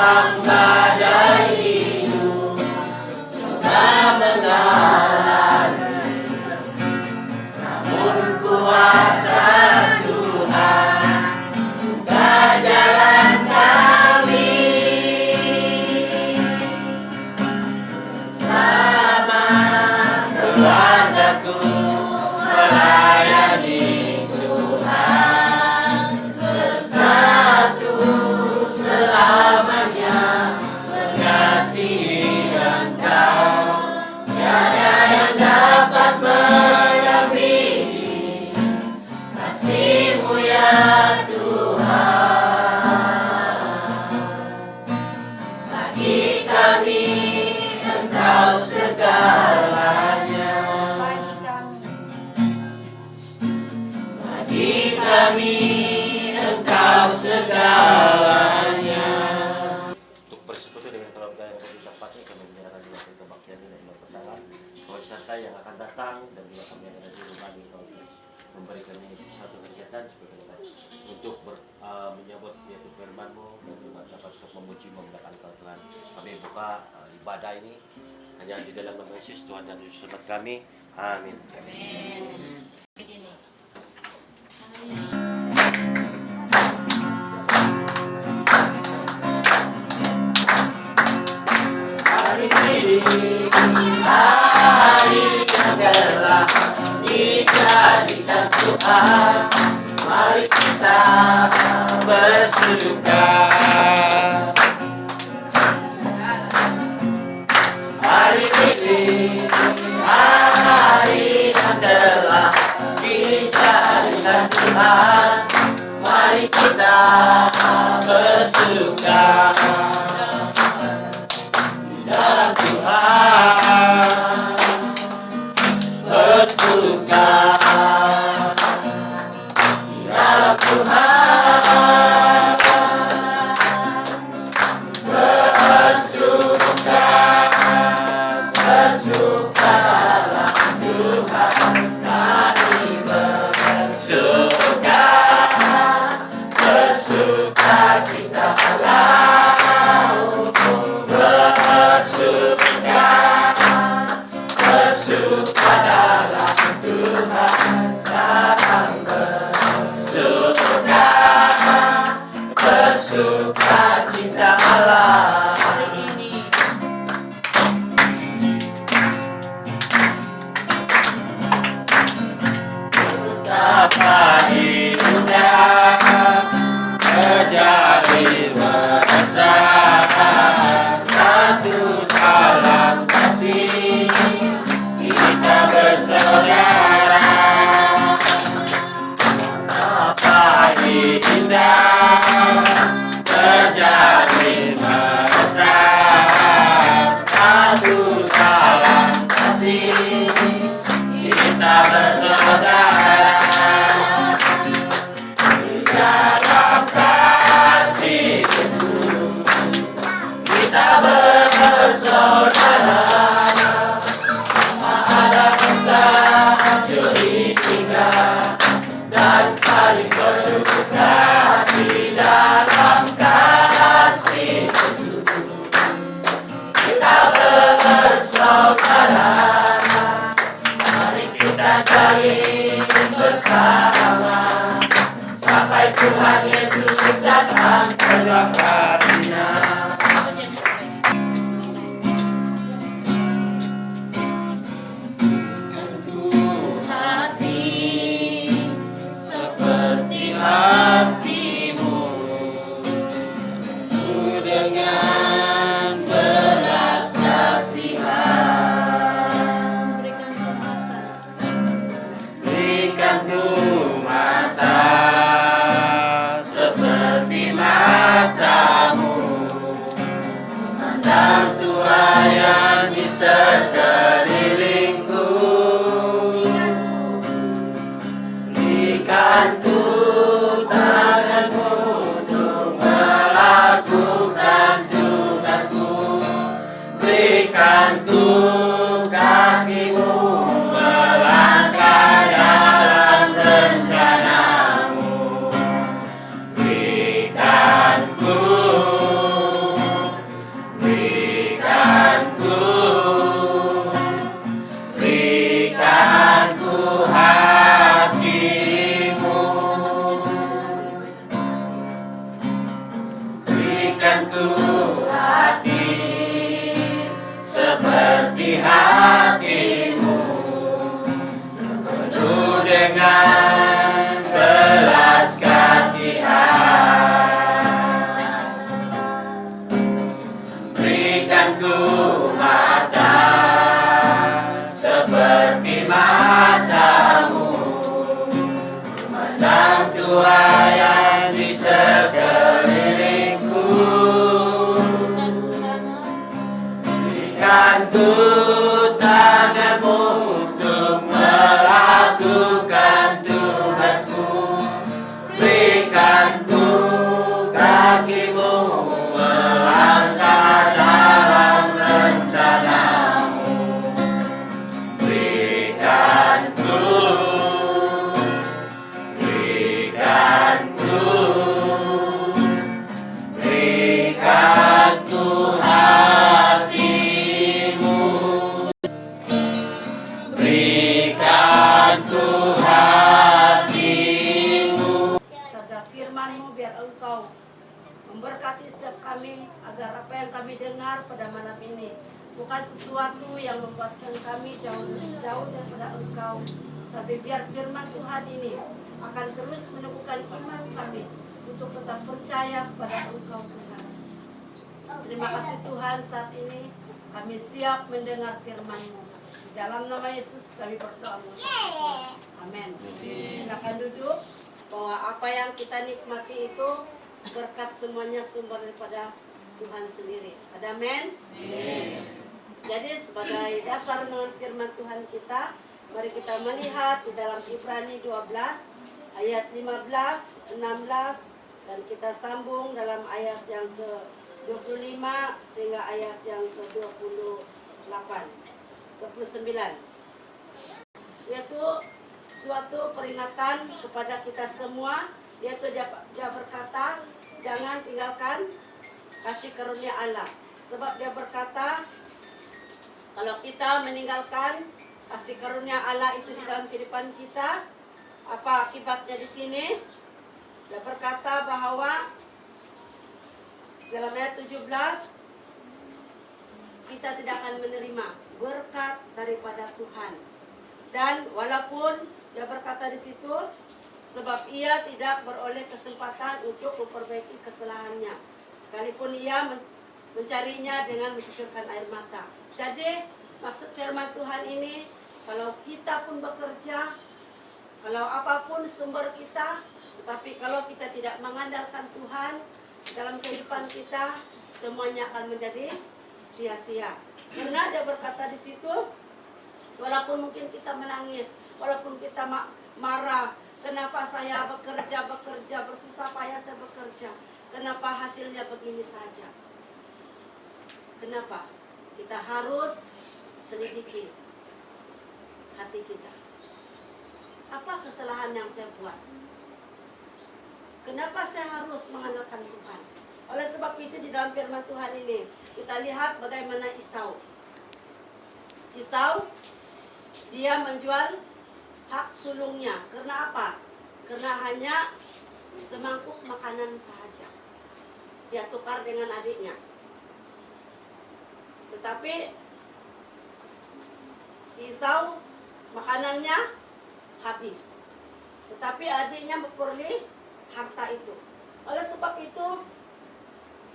dalam badai hidup coba mengalami, namun kuasa Tuhan buka jalan kami. Sama keluargaku melayani Tuhan, bersatu selamanya mengasihi Engkau. Tiada yang dapat menandingi kasih-Mu ya Tuhan. Bagi kami Engkau segalanya. Bagi kami Engkau segalanya. Untuk bersekutu dengan keluarga yang ada di tempat ini, kami menyerahkan juga kebaktian dan pasangan, serta yang akan datang, dan juga kami yang ada di rumah ini, Kau memberikan ini satu kegiatan supaya untuk menyambut yaitu firman-Mu dan juga dapat untuk memuji memuliakan Kau Tuhan. Kami buka ibadah ini hanya di dalam nama Yesus Tuhan dan Juru Selamat kami. Amin. Hari ini hari yang telah dijadikan Tuhan, mari kita bersuka. Hari ini hari yang telah dijadikan Tuhan, mari kita bersuka dalam Tuhan, bersuka dalam Tuhan, bersuka, bersuka dalam Tuhan, kami bersuka, bersuka kita bersuka, bersuka dalam Tuhan, sekarang bersuka, bersuka cinta Allah. Betapa indah terjadi bersama satu dalam kasih, kita bersaudara. Betapa indah terjadi bersama satu dalam kasih, kita bersaudara. Dalam kasih Yesus kita bersaudara, ada besar curiga dan saling berduka. Di dalam kasih Yesus kita bersaudara, mari kita jalin bersama sampai Tuhan Yesus datang kedua kalinya. Tentu hati seperti hatimu, ku dengan belas kasihan, berikan ku mata seperti matamu, biar Engkau memberkati setiap kami agar apa yang kami dengar pada malam ini bukan sesuatu yang membuatkan kami jauh daripada Engkau, tapi biar firman Tuhan ini akan terus meneguhkan iman kami untuk tetap percaya kepada Engkau Tuhan. Terima kasih Tuhan, saat ini kami siap mendengar firman-Mu. Di dalam nama Yesus kami berdoa. Amin. Silakan duduk. Bahwa apa yang kita nikmati itu berkat semuanya sumber daripada Tuhan sendiri. Ada amin? Jadi sebagai dasar menurut firman Tuhan kita, mari kita melihat di dalam Ibrani 12 ayat 15, 16 dan kita sambung dalam ayat yang ke-25 sehingga ayat yang ke-28, 29. Yaitu suatu peringatan kepada kita semua, yaitu dia berkata, jangan tinggalkan kasih karunia Allah. Sebab dia berkata, kalau kita meninggalkan kasih karunia Allah itu di dalam kehidupan kita, apa akibatnya di sini? Dia berkata bahwa dalam ayat 17, kita tidak akan menerima berkat daripada Tuhan. Dan walaupun dia berkata di situ, sebab ia tidak beroleh kesempatan untuk memperbaiki kesalahannya, sekalipun ia mencarinya dengan mencucurkan air mata. Jadi maksud firman Tuhan ini, kalau kita pun bekerja, kalau apapun sumber kita, tetapi kalau kita tidak mengandalkan Tuhan dalam kehidupan kita, semuanya akan menjadi sia-sia. Karena dia berkata di situ, walaupun mungkin kita menangis, walaupun kita marah, kenapa saya bekerja, bersusah payah saya bekerja, kenapa hasilnya begini saja? Kenapa? Kita harus selidiki hati kita. Apa kesalahan yang saya buat? Kenapa saya harus mengandalkan Tuhan? Oleh sebab itu di dalam firman Tuhan ini, kita lihat bagaimana Esau. Dia menjual hak sulungnya. Karena apa? Karena hanya semangkuk makanan saja. Dia tukar dengan adiknya. Tetapi si Esau makanannya habis. Tetapi adiknya memperoleh harta itu. Oleh sebab itu,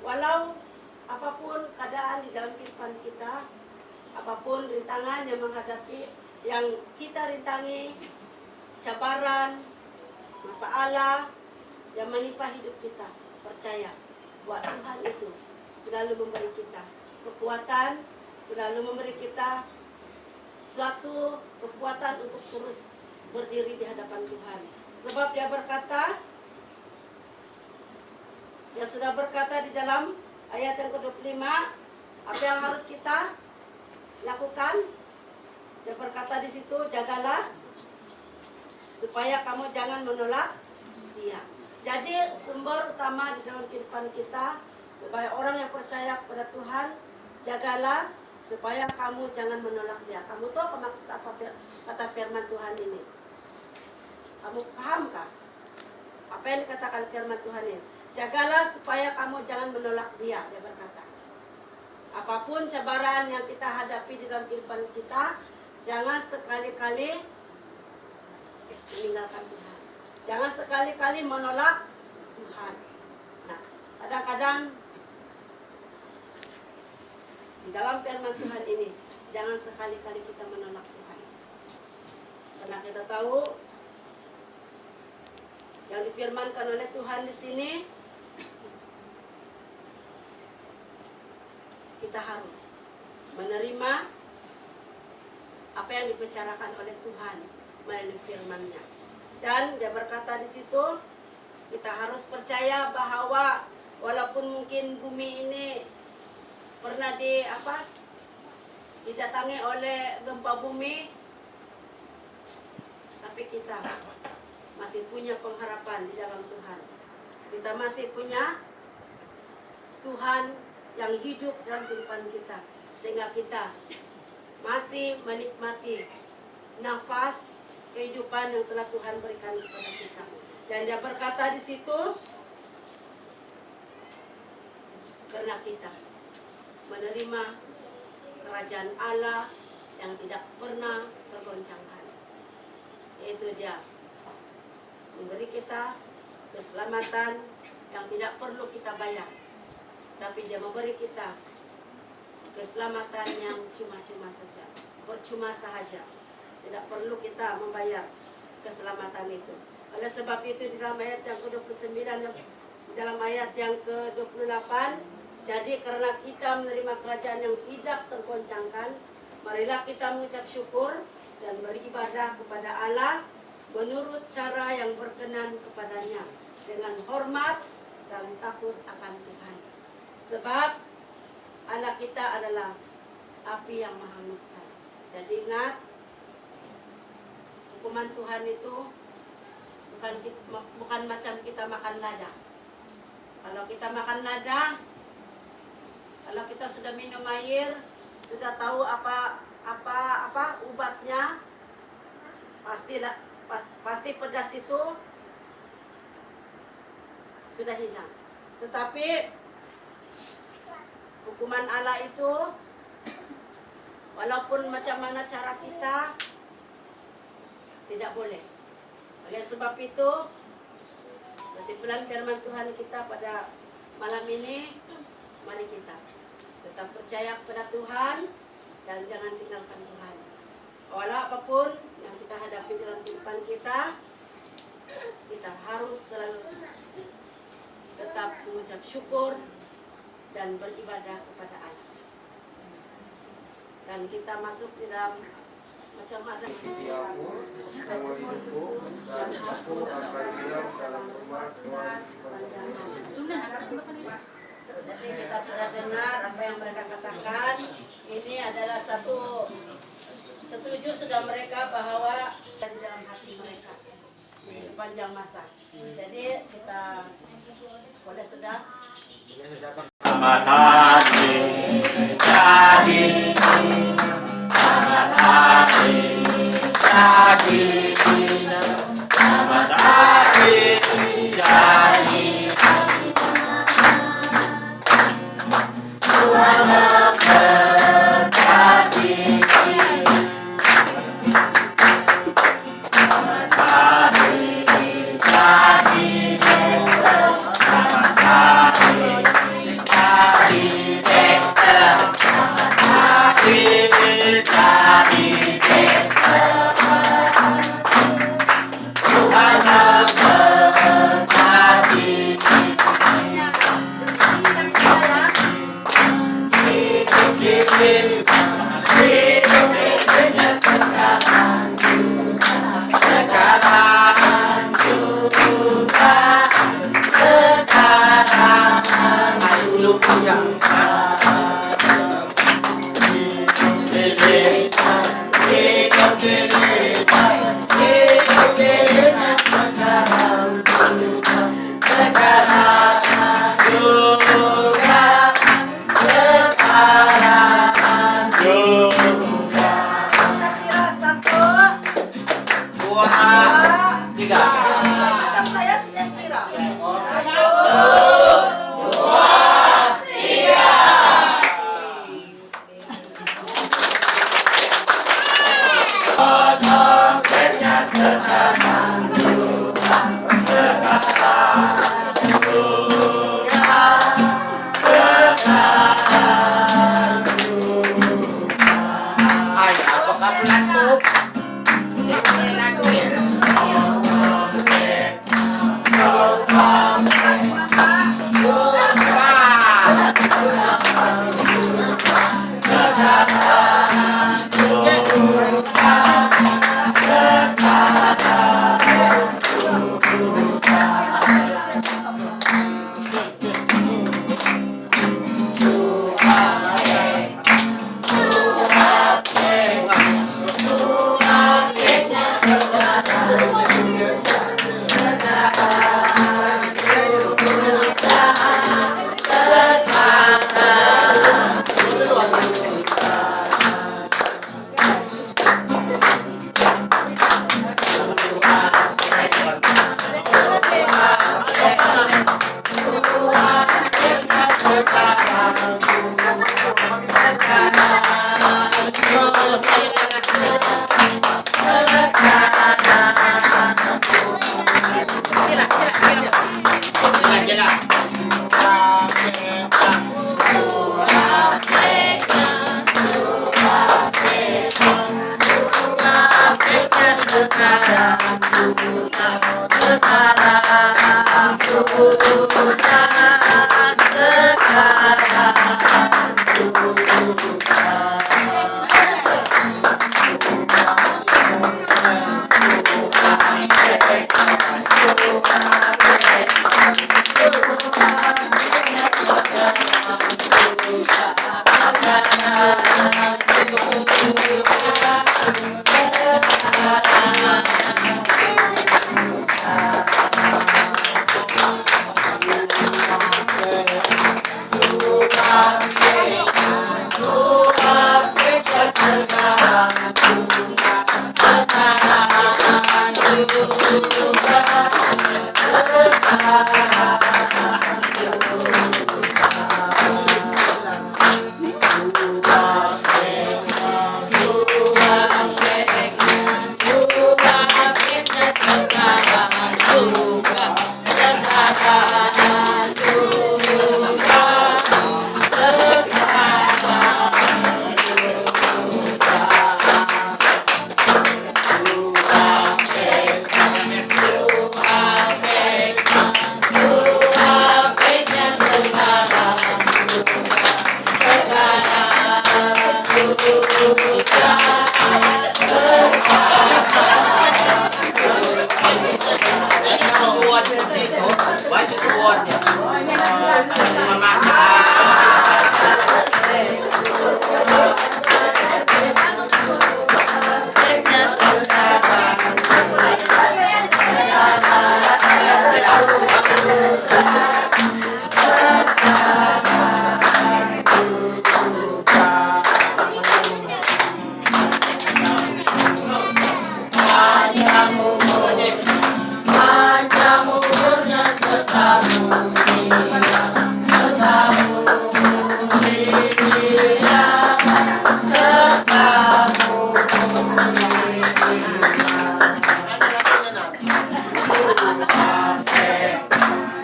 walau apapun keadaan di dalam kehidupan kita, apapun rintangan yang kita rintangi, cabaran, masalah yang menimpa hidup kita, percaya bahwa Tuhan itu selalu memberi kita kekuatan, selalu memberi kita suatu kekuatan untuk terus berdiri di hadapan Tuhan. Sebab dia sudah berkata di dalam ayat yang ke-25, apa yang harus kita lakukan? Dia berkata di situ, jagalah supaya kamu jangan menolak Dia. Jadi sumber utama di dalam kehidupan kita sebagai orang yang percaya kepada Tuhan, jagalah supaya kamu jangan menolak Dia. Kamu tahu apa maksud apa kata firman Tuhan ini? Kamu pahamkah apa yang dikatakan firman Tuhan ini? Jagalah supaya kamu jangan menolak Dia, dia berkata. Apapun cabaran yang kita hadapi di dalam kehidupan kita, jangan sekali-kali meninggalkan Tuhan. Jangan sekali-kali menolak Tuhan. Nah, kadang-kadang di dalam firman Tuhan ini, jangan sekali-kali kita menolak Tuhan. Karena kita tahu yang difirmankan oleh Tuhan di sini, kita harus menerima apa yang dibicarakan oleh Tuhan melalui firman-Nya. Dan dia berkata di situ, kita harus percaya bahwa walaupun mungkin bumi ini pernah didatangi oleh gempa bumi, tapi kita masih punya pengharapan di dalam Tuhan. Kita masih punya Tuhan yang hidup dalam kehidupan kita, sehingga kita masih menikmati nafas kehidupan yang telah Tuhan berikan kepada kita. Dan dia berkata di situ, anak kita menerima kerajaan Allah yang tidak pernah tergoncangkan. Yaitu dia memberi kita keselamatan yang tidak perlu kita bayar, tapi dia memberi kita keselamatan yang cuma-cuma saja, percuma sahaja. Tidak perlu kita membayar keselamatan itu. Oleh sebab itu di dalam ayat yang ke-29, dalam ayat yang ke-28, jadi karena kita menerima kerajaan yang tidak tergoncangkan, marilah kita mengucap syukur dan beribadah kepada Allah menurut cara yang berkenan kepadanya, dengan hormat dan takut akan Tuhan. Sebab Allah kita adalah api yang menghanguskan. Jadi ingat, hukuman Tuhan itu bukan macam kita makan lada. Kalau kita makan lada, kalau kita sudah minum air, sudah tahu apa ubatnya, pasti pedas itu sudah hilang. Tetapi hukuman Allah itu, walaupun macam mana cara kita, tidak boleh. Oleh sebab itu, kesimpulan firman Tuhan kita pada malam ini, mari kita tetap percaya kepada Tuhan dan jangan tinggalkan Tuhan. Walau apapun yang kita hadapi dalam kehidupan kita, kita harus selalu tetap mengucap syukur dan beribadah kepada Allah. Dan kita masuk di dalam macam ada sama hidupku, dan aku akan diam dalam rumah Tuhan. Jadi kita sudah dengar apa yang mereka katakan. Ini adalah setuju sudah mereka bahwa di dalam hati mereka sepanjang masa. Jadi kita boleh sudah. Terima kasih jadi, terima kasih jadi, terima kasih jadi. Tuhan memberkati. Selamat hari jadi besok, selamat hari jadi.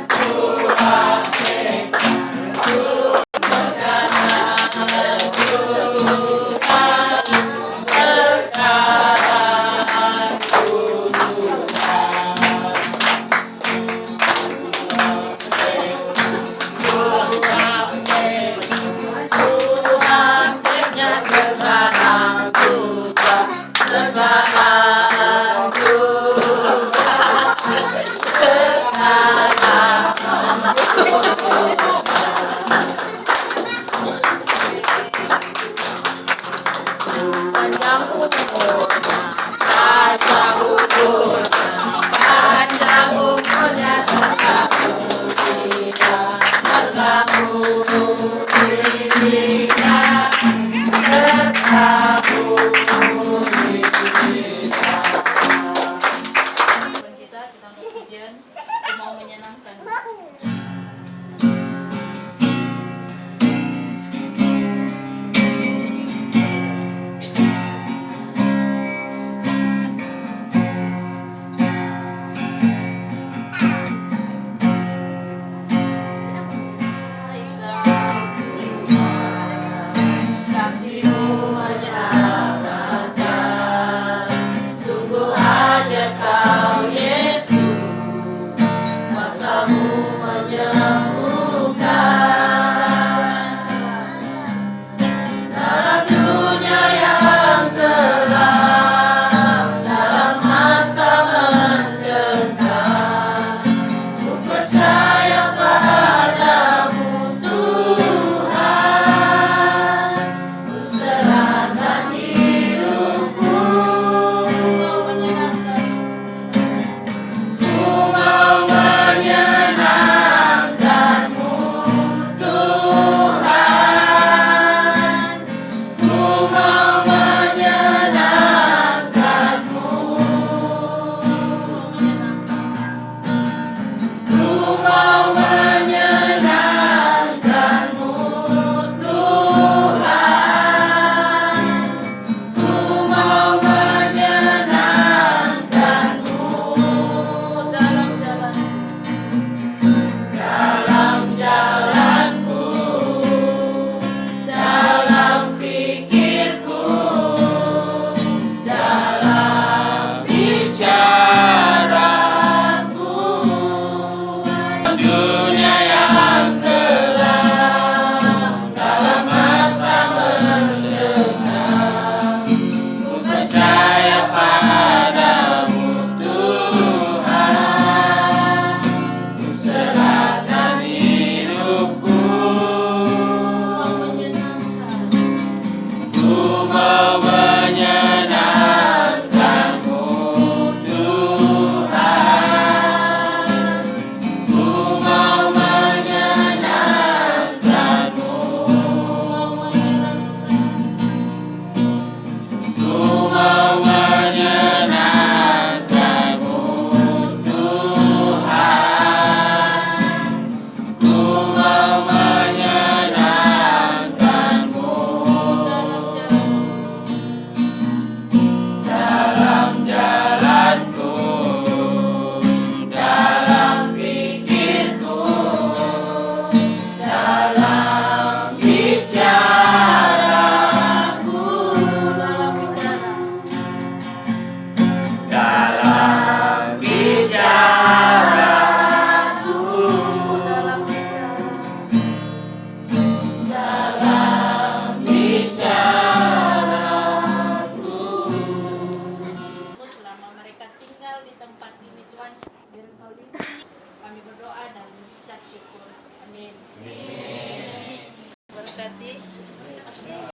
Tuhan